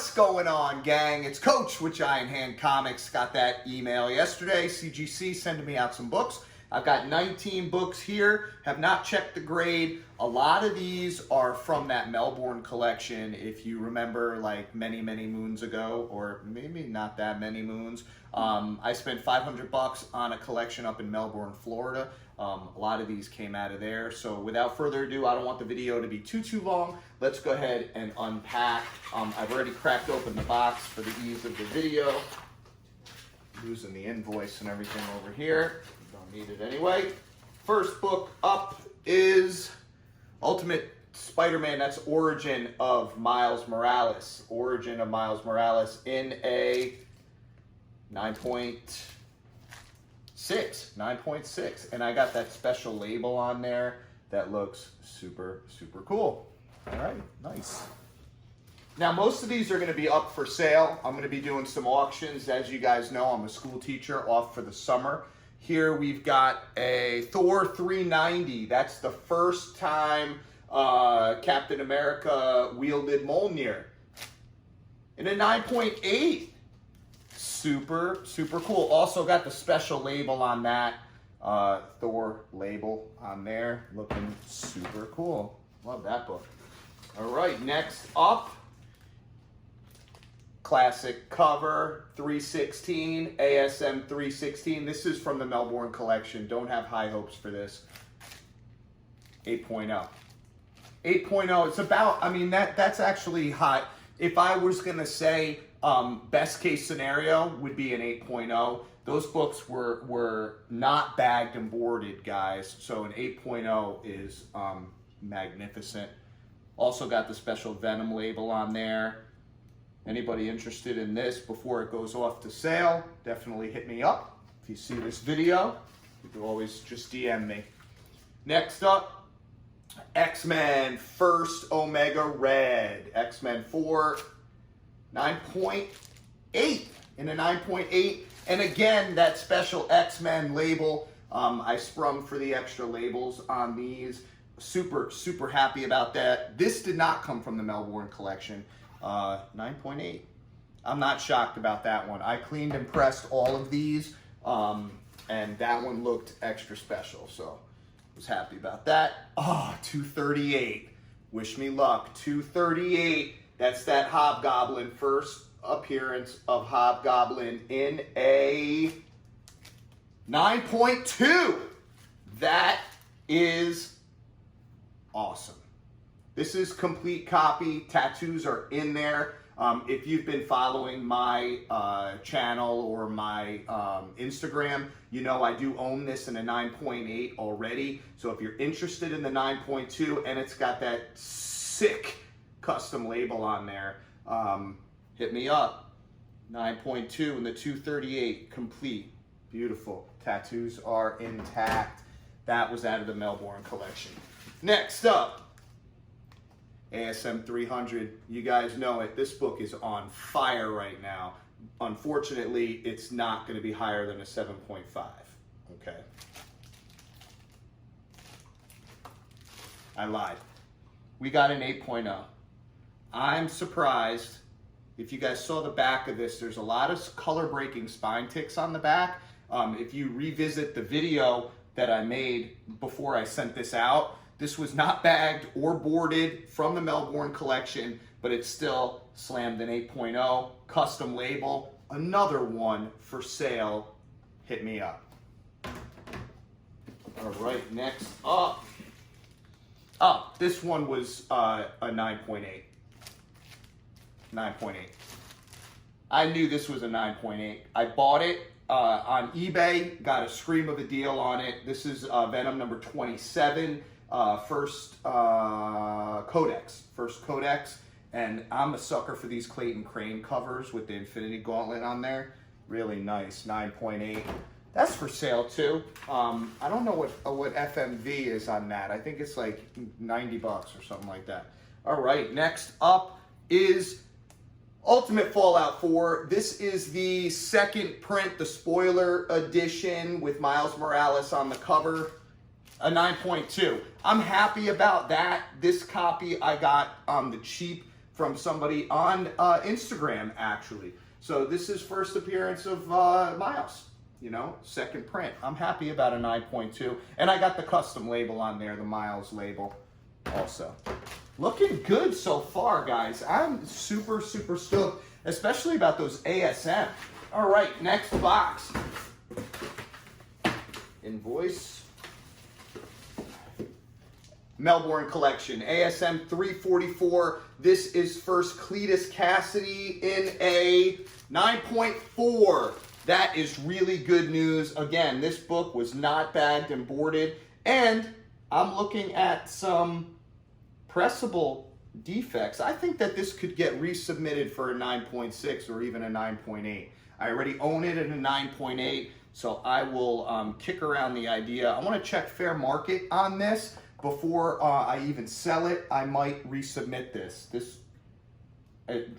What's going on, gang? It's Coach with Giant Hand Comics. Got that email yesterday. CGC sending me out some books. I've got 19 books here. Have not checked the grade. A lot of these are from that Melbourne collection. If you remember, like many moons ago, or maybe not that many moons, I spent $500 on a collection up in Melbourne, Florida. A lot of these came out of there. So without further ado, I don't want the video to be too long. Let's go ahead and unpack. I've already cracked open the box for the ease of the video. Using the invoice and everything over here. Don't need it anyway. First book up is Ultimate Spider-Man. That's Origin of Miles Morales. Origin of Miles Morales in a 9.6, and I got that special label on there that looks super cool. All right, nice. Now most of these are going to be up for sale. I'm going to be doing some auctions. As you guys know, I'm a school teacher off for the summer. Here we've got a Thor 390. That's the first time Captain America wielded Mjolnir in a 9.8. Super cool. Also got the special label on that. Thor label on there. Looking super cool. Love that book. All right, next up. Classic cover, 316, ASM 316. This is from the Melbourne collection. Don't have high hopes for this. 8.0. 8.0, it's about, I mean, that's actually high. If I was gonna say best case scenario would be an 8.0. Those books were not bagged and boarded, guys. So an 8.0 is magnificent. Also got the special Venom label on there. Anybody interested in this before it goes off to sale, definitely hit me up. If you see this video, you can always just DM me. Next up, X-Men First Omega Red. X-Men 4, 9.8 in a 9.8. And again, that special X-Men label. I sprung for the extra labels on these. Super happy about that. This did not come from the Melbourne collection. 9.8. I'm not shocked about that one. I cleaned and pressed all of these, and that one looked extra special, so was happy about that. 238. Wish me luck. 238. That's that Hobgoblin. First appearance of Hobgoblin in a 9.2. That is awesome. This is complete copy. Tattoos are in there. If you've been following my channel or my Instagram, you know I do own this in a 9.8 already. So if you're interested in the 9.2 and it's got that sick custom label on there, hit me up. 9.2 and the 238 complete. Beautiful. Tattoos are intact. That was out of the Melbourne collection. Next up, ASM 300, you guys know it. This book is on fire right now. Unfortunately, it's not going to be higher than a 7.5. Okay. I lied. We got an 8.0. I'm surprised. If you guys saw the back of this, there's a lot of color breaking spine ticks on the back. If you revisit the video that I made before I sent this out, this was not bagged or boarded from the Melbourne collection, but it's still slammed an 8.0, custom label, another one for sale. Hit me up. All right, next up. This one was a 9.8. 9.8. I knew this was a 9.8. I bought it on eBay, got a scream of a deal on it. This is Venom number 27. First Codex, and I'm a sucker for these Clayton Crane covers with the Infinity Gauntlet on there. Really nice. 9.8. That's for sale too. I don't know what FMV is on that. I think it's like $90 or something like that. All right, next up is Ultimate Fallout 4. This is the second print, the spoiler edition with Miles Morales on the cover. A 9.2. I'm happy about that. This copy I got on the cheap from somebody on Instagram, actually. So this is first appearance of Miles, you know, second print. I'm happy about a 9.2. And I got the custom label on there, the Miles label also. Looking good so far, guys. I'm super, super stoked, especially about those ASM. All right, next box. Invoice. Melbourne Collection, ASM 344. This is first Cletus Cassidy in a 9.4. That is really good news. Again, this book was not bagged and boarded, and I'm looking at some pressable defects. I think that this could get resubmitted for a 9.6 or even a 9.8. I already own it in a 9.8, so I will kick around the idea. I want to check fair market on this. Before I even sell it, I might resubmit this.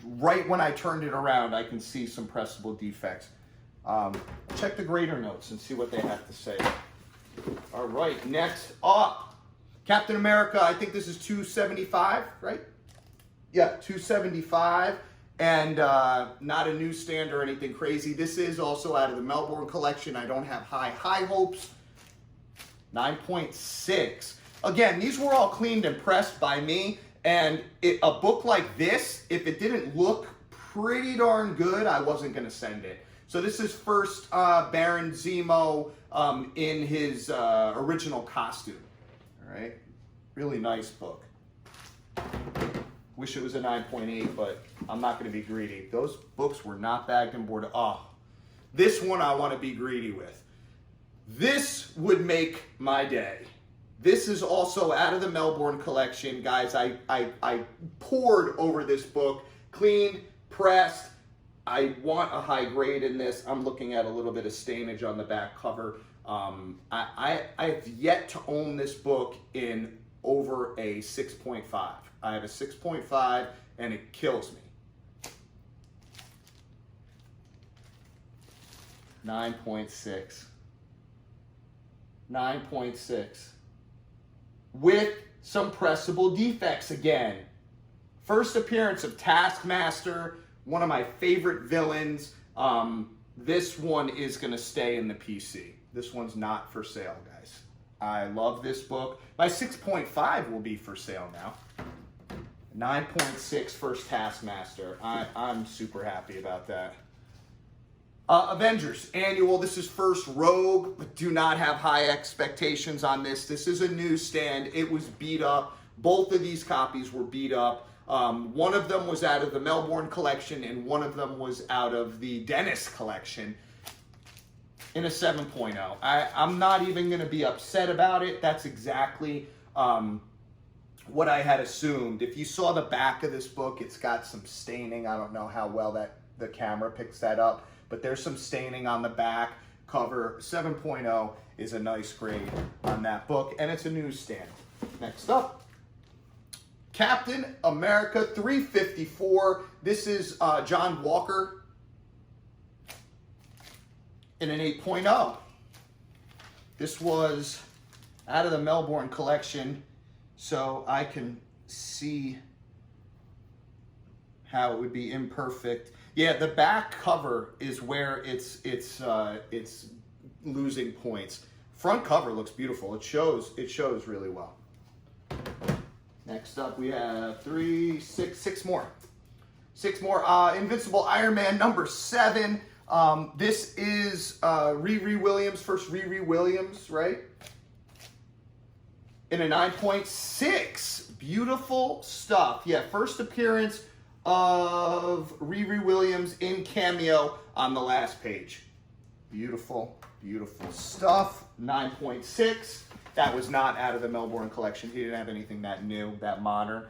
Right when I turned it around, I can see some pressable defects. Check the grader notes and see what they have to say. All right, next up, Captain America. I think this is 275, right? Yeah, 275, and not a newsstand or anything crazy. This is also out of the Melbourne Collection. I don't have high hopes. 9.6. Again, these were all cleaned and pressed by me, and a book like this, if it didn't look pretty darn good, I wasn't going to send it. So this is first Baron Zemo in his original costume. All right, really nice book. Wish it was a 9.8, but I'm not going to be greedy. Those books were not bagged and boarded. Oh, this one I want to be greedy with. This would make my day. This is also out of the Melbourne Collection, guys. I poured over this book, cleaned, pressed. I want a high grade in this. I'm looking at a little bit of stainage on the back cover. I've yet to own this book in over a 6.5. I have a 6.5 and it kills me. 9.6. 9.6. With some pressable defects again. First appearance of Taskmaster, one of my favorite villains. This one is going to stay in the PC. This one's not for sale, guys. I love this book. My 6.5 will be for sale now. 9.6 first Taskmaster. I'm super happy about that. Avengers Annual. This is first Rogue, but do not have high expectations on this. This is a newsstand. It was beat up. Both of these copies were beat up. One of them was out of the Melbourne Collection, and one of them was out of the Dennis Collection in a 7.0. I'm not even going to be upset about it. That's exactly what I had assumed. If you saw the back of this book, it's got some staining. I don't know how well the camera picks that up, but there's some staining on the back cover. 7.0 is a nice grade on that book, and it's a newsstand. Next up, Captain America 354. This is John Walker in an 8.0. This was out of the Melbourne Collection, so I can see how it would be imperfect. Yeah, the back cover is where it's losing points. Front cover looks beautiful. It shows really well. Next up, we have six more. Invincible Iron Man number 7. This is Riri Williams, first Riri Williams, right? In a 9.6. Beautiful stuff. Yeah, first appearance of Riri Williams in cameo on the last page. Beautiful, beautiful stuff. 9.6. That was not out of the Melbourne Collection. He didn't have anything that new, that modern.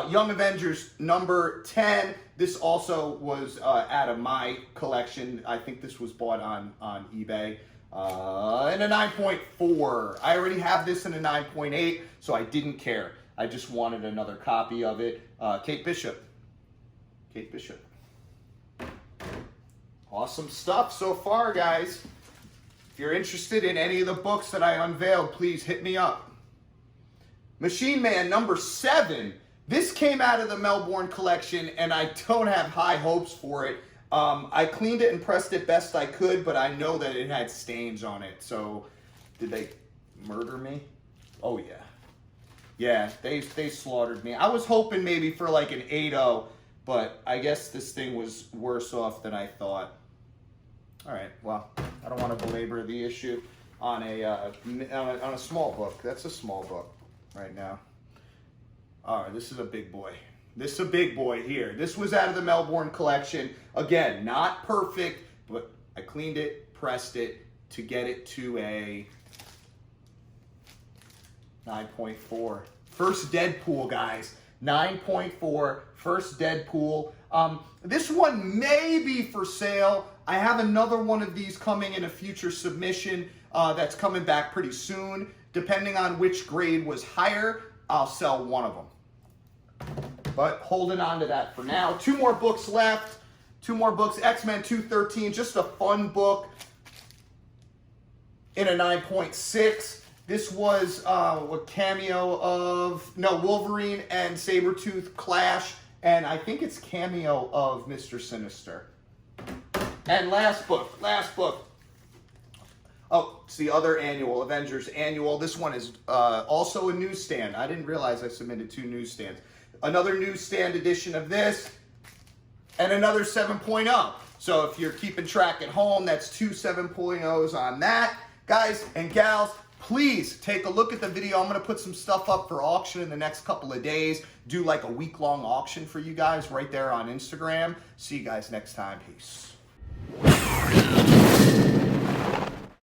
Young Avengers number 10. This also was out of my collection. I think this was bought on eBay. In a 9.4. I already have this in a 9.8, so I didn't care. I just wanted another copy of it. Kate Bishop. Awesome stuff so far, guys. If you're interested in any of the books that I unveiled, please hit me up. Machine Man number 7. This came out of the Melbourne collection, and I don't have high hopes for it. I cleaned it and pressed it best I could, but I know that it had stains on it. So, did they murder me? Oh, yeah. Yeah, they slaughtered me. I was hoping maybe for like an 8.0, but I guess this thing was worse off than I thought. All right, well, I don't want to belabor the issue on a small book. That's a small book right now. All right, this is a big boy. This is a big boy here. This was out of the Melbourne collection. Again, not perfect, but I cleaned it, pressed it to get it to a 9.4. First Deadpool, guys. 9.4, first Deadpool. This one may be for sale. I have another one of these coming in a future submission that's coming back pretty soon. Depending on which grade was higher, I'll sell one of them. But holding on to that for now. 2 more books left. 2 more books. X-Men 213, just a fun book in a 9.6. This was a cameo of, Wolverine and Sabretooth clash, and I think it's cameo of Mr. Sinister. And last book. Oh, it's the other annual, Avengers Annual. This one is also a newsstand. I didn't realize I submitted 2 newsstands. Another newsstand edition of this, and another 7.0. So if you're keeping track at home, that's 2 7.0s on that. Guys and gals, please take a look at the video. I'm going to put some stuff up for auction in the next couple of days. Do like a week-long auction for you guys right there on Instagram. See you guys next time. Peace.